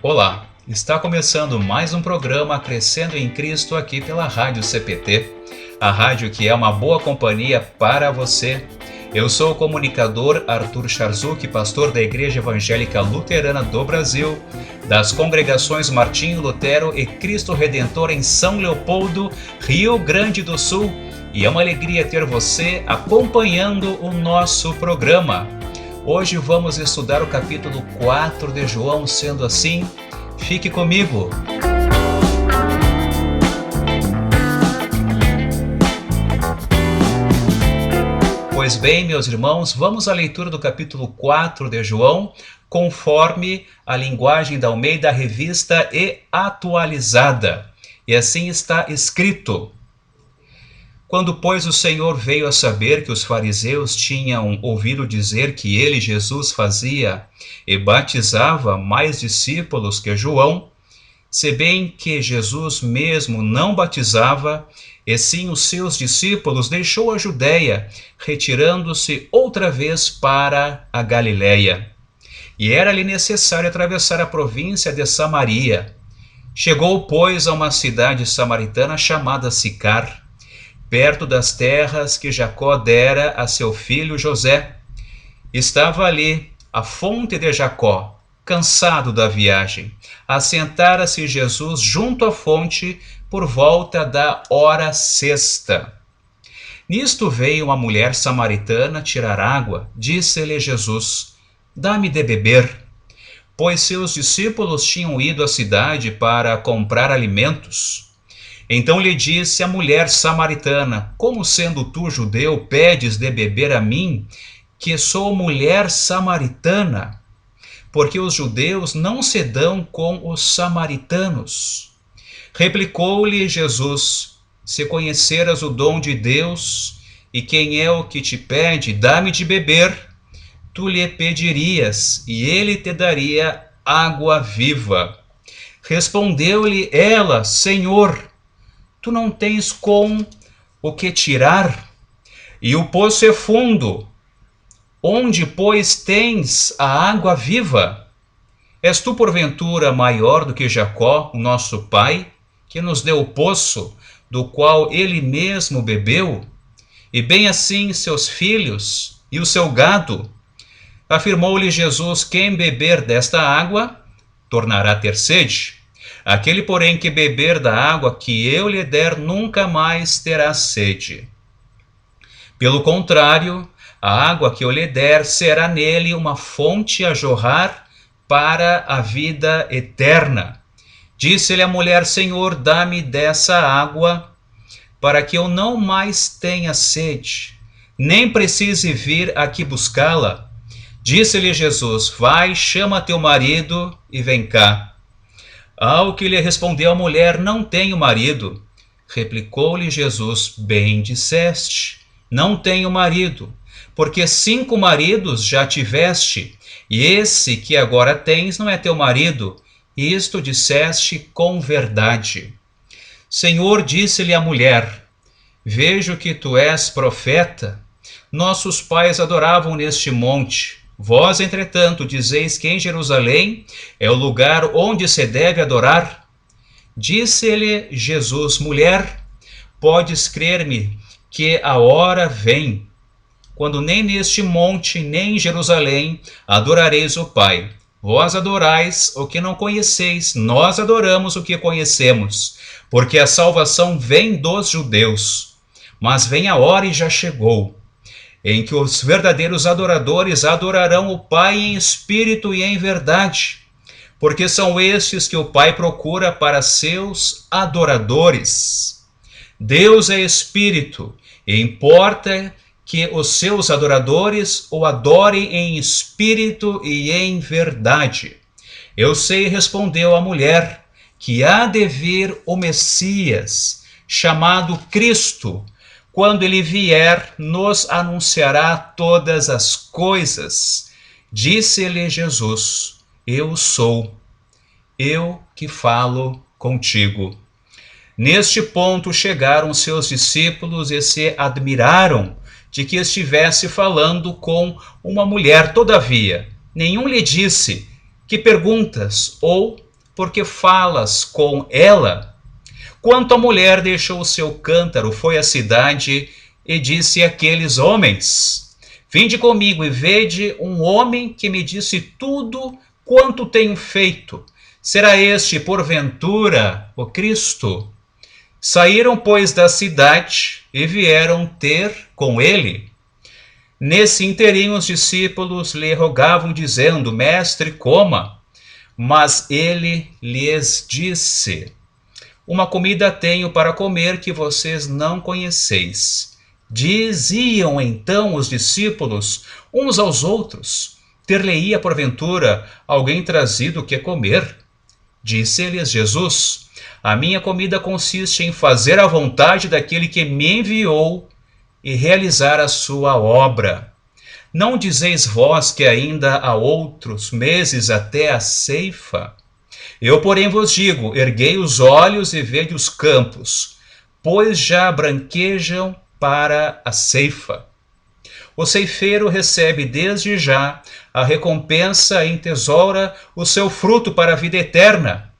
Olá, está começando mais um programa Crescendo em Cristo aqui pela Rádio CPT, a rádio que é uma boa companhia para você. Eu sou o comunicador Arthur Charzuk, pastor da Igreja Evangélica Luterana do Brasil, das congregações Martinho Lutero e Cristo Redentor em São Leopoldo, Rio Grande do Sul, e é uma alegria ter você acompanhando o nosso programa. Hoje vamos estudar o capítulo 4 de João, sendo assim, fique comigo! Pois bem, meus irmãos, vamos à leitura do capítulo 4 de João, conforme a linguagem da Almeida Revista e Atualizada. E assim está escrito: Quando, pois, o Senhor veio a saber que os fariseus tinham ouvido dizer que ele, Jesus, fazia e batizava mais discípulos que João, se bem que Jesus mesmo não batizava, e sim os seus discípulos, deixou a Judéia, retirando-se outra vez para a Galiléia. E era-lhe necessário atravessar a província de Samaria. Chegou, pois, a uma cidade samaritana chamada Sicar, perto das terras que Jacó dera a seu filho José. Estava ali a fonte de Jacó, cansado da viagem. Assentara-se Jesus junto à fonte por volta da hora sexta. Nisto veio uma mulher samaritana tirar água. Disse-lhe Jesus: Dá-me de beber. Pois seus discípulos tinham ido à cidade para comprar alimentos. Então lhe disse a mulher samaritana: Como sendo tu judeu, pedes de beber a mim, que sou mulher samaritana? Porque os judeus não se dão com os samaritanos. Replicou-lhe Jesus: Se conheceras o dom de Deus, e quem é o que te pede, dá-me de beber, tu lhe pedirias, e ele te daria água viva. Respondeu-lhe ela: Senhor, tu não tens com o que tirar, e o poço é fundo. Onde, pois, tens a água viva? És tu, porventura, maior do que Jacó, o nosso pai, que nos deu o poço, do qual ele mesmo bebeu, e bem assim seus filhos e o seu gado? Afirmou-lhe Jesus: Quem beber desta água, tornará a ter sede. Aquele, porém, que beber da água que eu lhe der, nunca mais terá sede. Pelo contrário, a água que eu lhe der será nele uma fonte a jorrar para a vida eterna. Disse-lhe a mulher: Senhor, dá-me dessa água, para que eu não mais tenha sede, nem precise vir aqui buscá-la. Disse-lhe Jesus: Vai, chama teu marido e vem cá. Ao que lhe respondeu a mulher: Não tenho marido. Replicou-lhe Jesus: Bem disseste, não tenho marido, porque 5 maridos já tiveste, e esse que agora tens não é teu marido. Isto disseste com verdade. Senhor, disse-lhe a mulher: Vejo que tu és profeta. Nossos pais adoravam neste monte. Vós, entretanto, dizeis que em Jerusalém é o lugar onde se deve adorar. Disse-lhe Jesus: Mulher, podes crer-me que a hora vem, quando nem neste monte, nem em Jerusalém adorareis o Pai. Vós adorais o que não conheceis, nós adoramos o que conhecemos, porque a salvação vem dos judeus. Mas vem a hora e já chegou, em que os verdadeiros adoradores adorarão o Pai em espírito e em verdade, porque são estes que o Pai procura para seus adoradores. Deus é espírito, e importa que os seus adoradores o adorem em espírito e em verdade. Eu sei, respondeu a mulher, que há de vir o Messias, chamado Cristo. Quando ele vier, nos anunciará todas as coisas. Disse-lhe Jesus: Eu sou, eu que falo contigo. Neste ponto chegaram seus discípulos e se admiraram de que estivesse falando com uma mulher. Todavia, nenhum lhe disse: Que perguntas? Ou porque falas com ela? Quanto a mulher deixou o seu cântaro, foi à cidade e disse àqueles homens: Vinde comigo e vede um homem que me disse tudo quanto tenho feito. Será este, porventura, o Cristo? Saíram, pois, da cidade e vieram ter com ele. Nesse interim, os discípulos lhe rogavam, dizendo: Mestre, coma. Mas ele lhes disse: Uma comida tenho para comer que vocês não conheceis. Diziam então os discípulos uns aos outros: Ter-lhe-ia porventura alguém trazido o que comer? Disse-lhes Jesus: A minha comida consiste em fazer a vontade daquele que me enviou e realizar a sua obra. Não dizeis vós que ainda há outros meses até a ceifa? Eu, porém, vos digo: erguei os olhos e vede os campos, pois já branquejam para a ceifa. O ceifeiro recebe desde já a recompensa e entesoura o seu fruto para a vida eterna.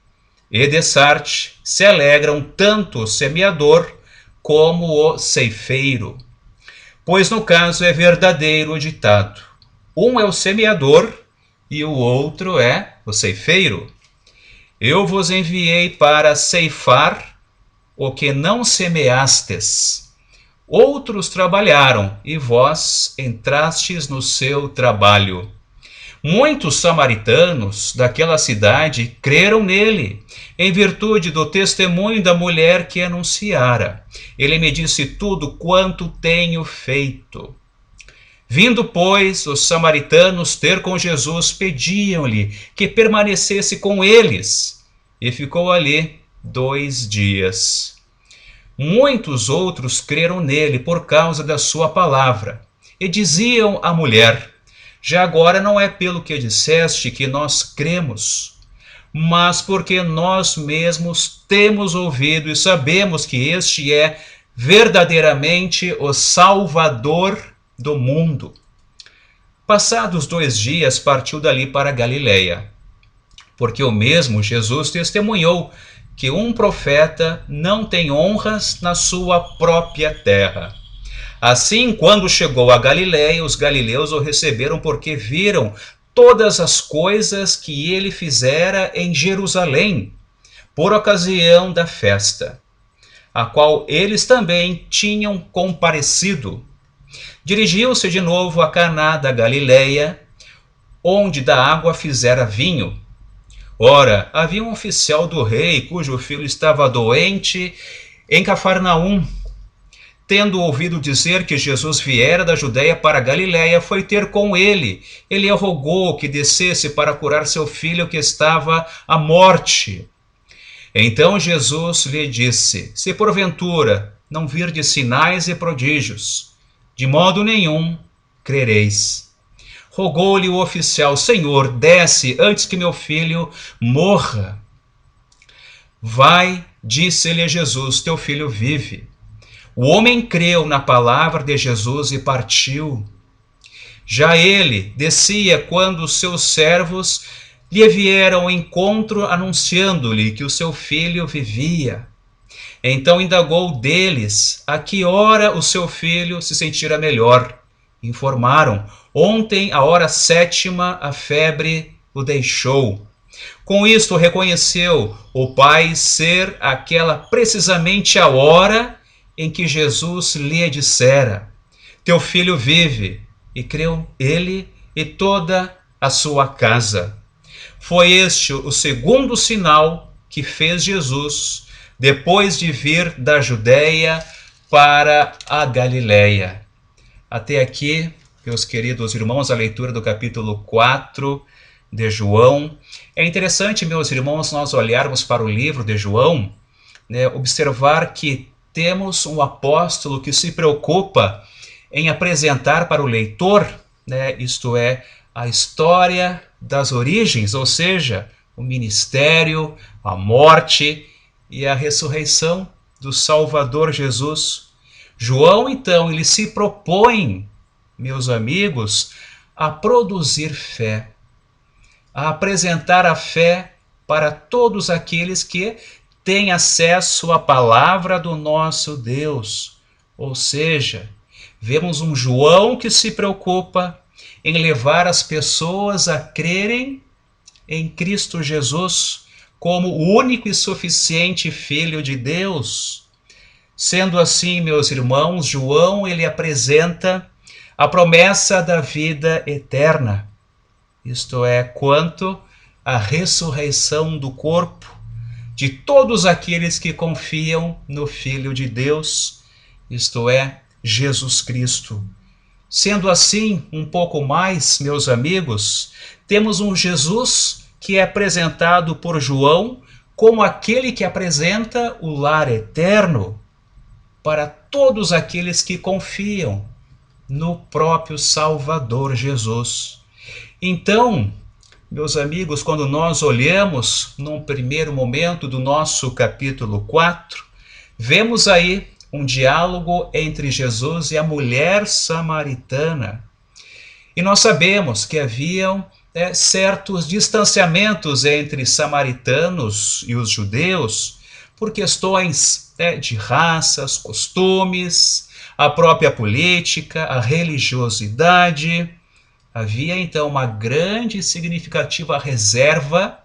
E dessarte se alegram tanto o semeador como o ceifeiro. Pois no caso é verdadeiro o ditado: um é o semeador e o outro é o ceifeiro. Eu vos enviei para ceifar o que não semeastes. Outros trabalharam e vós entrastes no seu trabalho. Muitos samaritanos daquela cidade creram nele, em virtude do testemunho da mulher que anunciara. Ele me disse tudo quanto tenho feito. Vindo, pois, os samaritanos ter com Jesus, pediam-lhe que permanecesse com eles, e ficou ali 2 dias. Muitos outros creram nele por causa da sua palavra, e diziam à mulher: Já agora não é pelo que disseste que nós cremos, mas porque nós mesmos temos ouvido e sabemos que este é verdadeiramente o Salvador do mundo. Passados 2 dias, partiu dali para Galiléia, porque o mesmo Jesus testemunhou que um profeta não tem honras na sua própria terra. Assim, quando chegou a Galiléia, os galileus o receberam porque viram todas as coisas que ele fizera em Jerusalém, por ocasião da festa, a qual eles também tinham comparecido. Dirigiu-se de novo a Caná da Galiléia, onde da água fizera vinho. Ora, havia um oficial do rei, cujo filho estava doente em Cafarnaum. Tendo ouvido dizer que Jesus viera da Judéia para a Galiléia, foi ter com ele. Ele rogou que descesse para curar seu filho que estava à morte. Então Jesus lhe disse: Se porventura não virdes sinais e prodígios, de modo nenhum crereis. Rogou-lhe o oficial: Senhor, desce antes que meu filho morra. Vai, disse-lhe Jesus, teu filho vive. O homem creu na palavra de Jesus e partiu. Já ele descia quando os seus servos lhe vieram ao encontro, anunciando-lhe que o seu filho vivia. Então indagou deles a que hora o seu filho se sentira melhor. Informaram: ontem, à hora 7ª, a febre o deixou. Com isto reconheceu o pai ser aquela precisamente a hora em que Jesus lhe dissera: Teu filho vive. E creu ele e toda a sua casa. Foi este o segundo sinal que fez Jesus depois de vir da Judéia para a Galiléia. Até aqui, meus queridos irmãos, a leitura do capítulo 4 de João. É interessante, meus irmãos, nós olharmos para o livro de João, observar que temos um apóstolo que se preocupa em apresentar para o leitor, isto é, a história das origens, ou seja, o ministério, a morte e a ressurreição do Salvador Jesus. João, então, ele se propõe, meus amigos, a produzir fé. a apresentar a fé para todos aqueles que têm acesso à palavra do nosso Deus. Ou seja, vemos um João que se preocupa em levar as pessoas a crerem em Cristo Jesus como o único e suficiente Filho de Deus. Sendo assim, meus irmãos, João ele apresenta a promessa da vida eterna, isto é, quanto à ressurreição do corpo de todos aqueles que confiam no Filho de Deus, isto é, Jesus Cristo. Sendo assim, um pouco mais, meus amigos, temos um Jesus que é apresentado por João como aquele que apresenta o lar eterno para todos aqueles que confiam no próprio Salvador Jesus. Então, meus amigos, quando nós olhamos num primeiro momento do nosso capítulo 4, vemos aí um diálogo entre Jesus e a mulher samaritana. E nós sabemos que haviam certos distanciamentos entre samaritanos e os judeus por questões de raças, costumes, a própria política, a religiosidade. Havia então uma grande e significativa reserva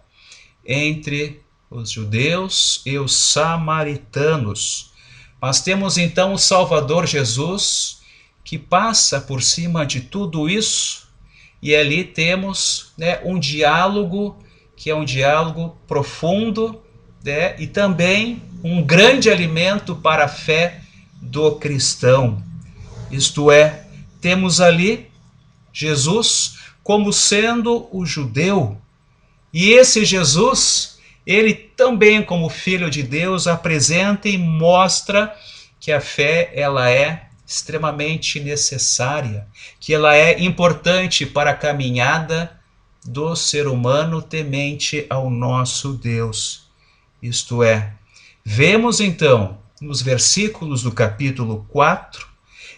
entre os judeus e os samaritanos. Mas temos então o Salvador Jesus, que passa por cima de tudo isso, e ali temos um diálogo, que é um diálogo profundo, e também um grande alimento para a fé do cristão. Isto é, temos ali Jesus como sendo o judeu, e esse Jesus, ele também como Filho de Deus apresenta e mostra que a fé ela é extremamente necessária, que ela é importante para a caminhada do ser humano temente ao nosso Deus. Isto é, vemos então nos versículos do capítulo 4,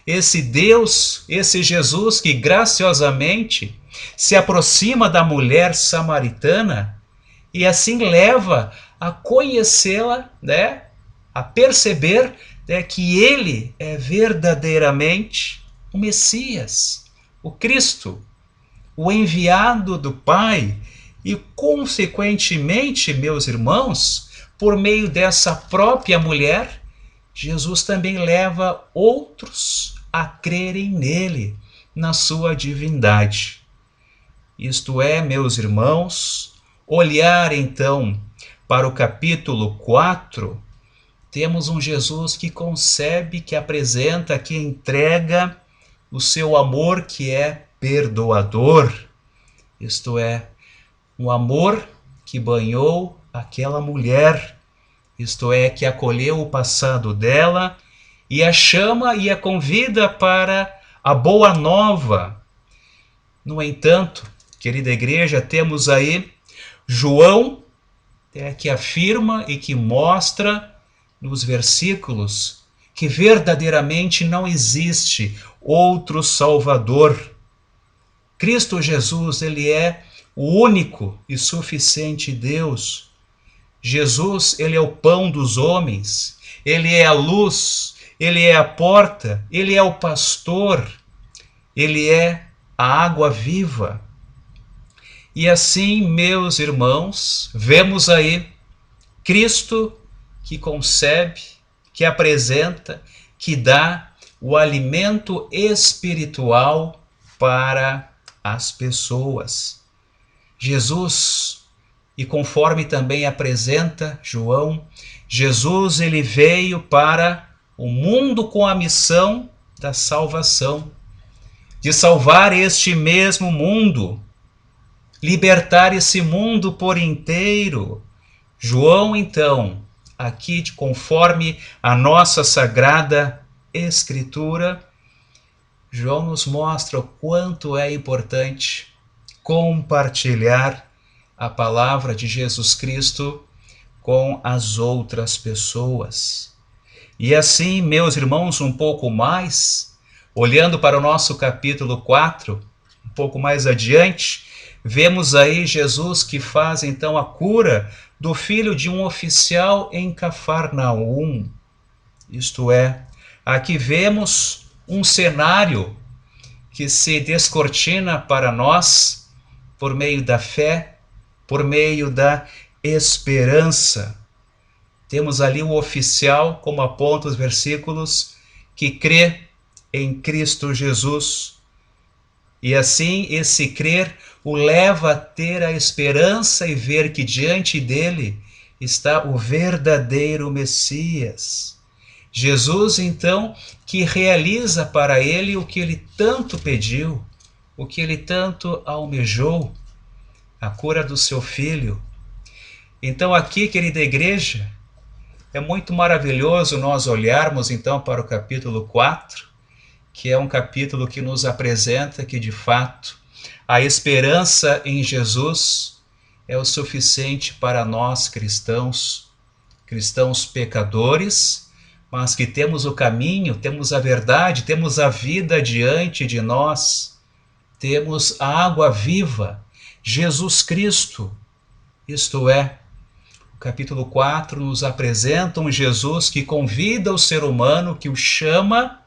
esse Deus, esse Jesus que graciosamente se aproxima da mulher samaritana e assim leva a conhecê-la, a perceber que ele é verdadeiramente o Messias, o Cristo, o enviado do Pai, e consequentemente, meus irmãos, por meio dessa própria mulher, Jesus também leva outros a crerem nele, na sua divindade. Isto é, meus irmãos, olhar então para o capítulo 4, temos um Jesus que concebe, que apresenta, que entrega o seu amor que é perdoador. Isto é, um amor que banhou aquela mulher, isto é, que acolheu o passado dela e a chama e a convida para a boa nova. No entanto, querida igreja, temos aí João, que afirma e que mostra nos versículos que verdadeiramente não existe outro Salvador. Cristo Jesus, ele é o único e suficiente Deus. Jesus, ele é o pão dos homens, ele é a luz, ele é a porta, ele é o pastor, ele é a água viva. E assim, meus irmãos, vemos aí Cristo que concebe, que apresenta, que dá o alimento espiritual para as pessoas. Jesus, e conforme também apresenta João, Jesus ele veio para o mundo com a missão da salvação, de salvar este mesmo mundo, libertar esse mundo por inteiro. João, então, aqui conforme a nossa Sagrada Escritura, João nos mostra o quanto é importante compartilhar a palavra de Jesus Cristo com as outras pessoas. E assim, meus irmãos, um pouco mais, olhando para o nosso capítulo 4, um pouco mais adiante, Vemos aí Jesus que faz então a cura do filho de um oficial em Cafarnaum. Isto é, aqui vemos um cenário que se descortina para nós por meio da fé, por meio da esperança. Temos ali o oficial, como aponta os versículos, que crê em Cristo Jesus. E assim esse crer o leva a ter a esperança e ver que diante dele está o verdadeiro Messias. Jesus, então, que realiza para ele o que ele tanto pediu, o que ele tanto almejou, a cura do seu filho. Então aqui, querida igreja, é muito maravilhoso nós olharmos então para o capítulo 4, que é um capítulo que nos apresenta que, de fato, a esperança em Jesus é o suficiente para nós cristãos, cristãos pecadores, mas que temos o caminho, temos a verdade, temos a vida diante de nós, temos a água viva, Jesus Cristo. Isto é, o capítulo 4 nos apresenta um Jesus que convida o ser humano, que o chama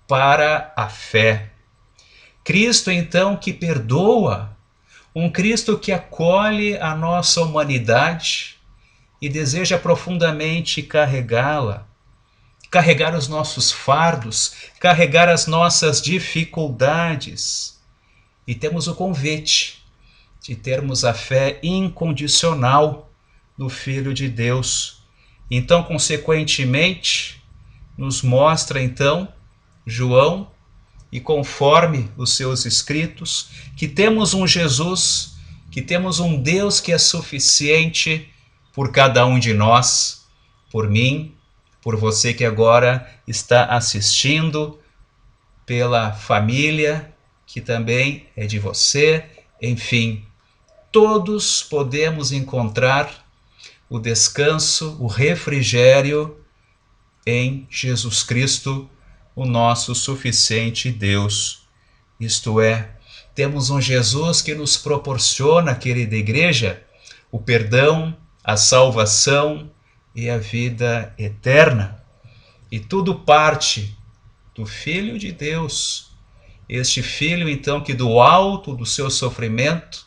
para a fé. Cristo, então, que perdoa, um Cristo que acolhe a nossa humanidade e deseja profundamente carregá-la, carregar os nossos fardos, carregar as nossas dificuldades. E temos o convite de termos a fé incondicional no Filho de Deus. Então, consequentemente, nos mostra, então, João, e conforme os seus escritos, que temos um Jesus, que temos um Deus que é suficiente por cada um de nós, por mim, por você que agora está assistindo, pela família que também é de você, enfim, todos podemos encontrar o descanso, o refrigério em Jesus Cristo, o nosso suficiente Deus. Isto é, temos um Jesus que nos proporciona, querida igreja, o perdão, a salvação e a vida eterna. E tudo parte do Filho de Deus. Este Filho, então, que do alto do seu sofrimento,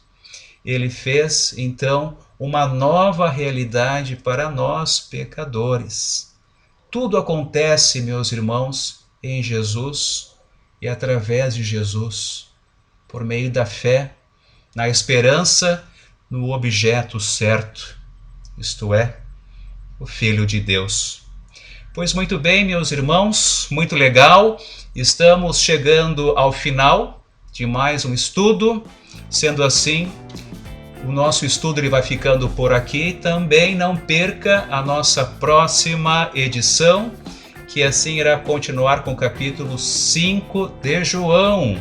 ele fez, então, uma nova realidade para nós, pecadores. Tudo acontece, meus irmãos, em Jesus e através de Jesus, por meio da fé, na esperança no objeto certo, isto é, o Filho de Deus. Pois muito bem, meus irmãos, muito legal, estamos chegando ao final de mais um estudo. Sendo assim, o nosso estudo ele vai ficando por aqui. Também não perca a nossa próxima edição, que assim irá continuar com o capítulo 5 de João.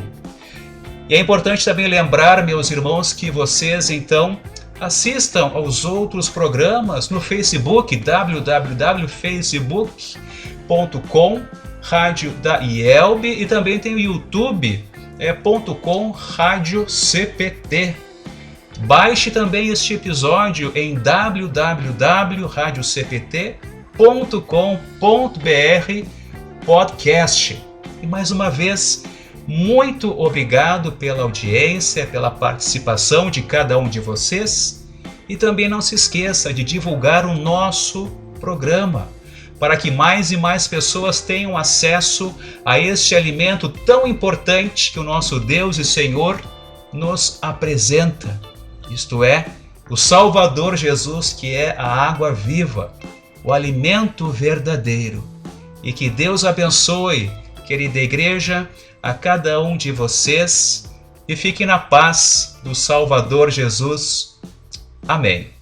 E é importante também lembrar, meus irmãos, que vocês então assistam aos outros programas no Facebook, www.facebook.com, Rádio da IELB, e também tem o YouTube, .com, Rádio CPT. Baixe também este episódio em www.radiocpt.com.br podcast. E mais uma vez, muito obrigado pela audiência, pela participação de cada um de vocês. E também não se esqueça de divulgar o nosso programa, para que mais e mais pessoas tenham acesso a este alimento tão importante que o nosso Deus e Senhor nos apresenta. Isto é, o Salvador Jesus, que é a água viva, o alimento verdadeiro. E que Deus abençoe, querida igreja, a cada um de vocês e fique na paz do Salvador Jesus. Amém.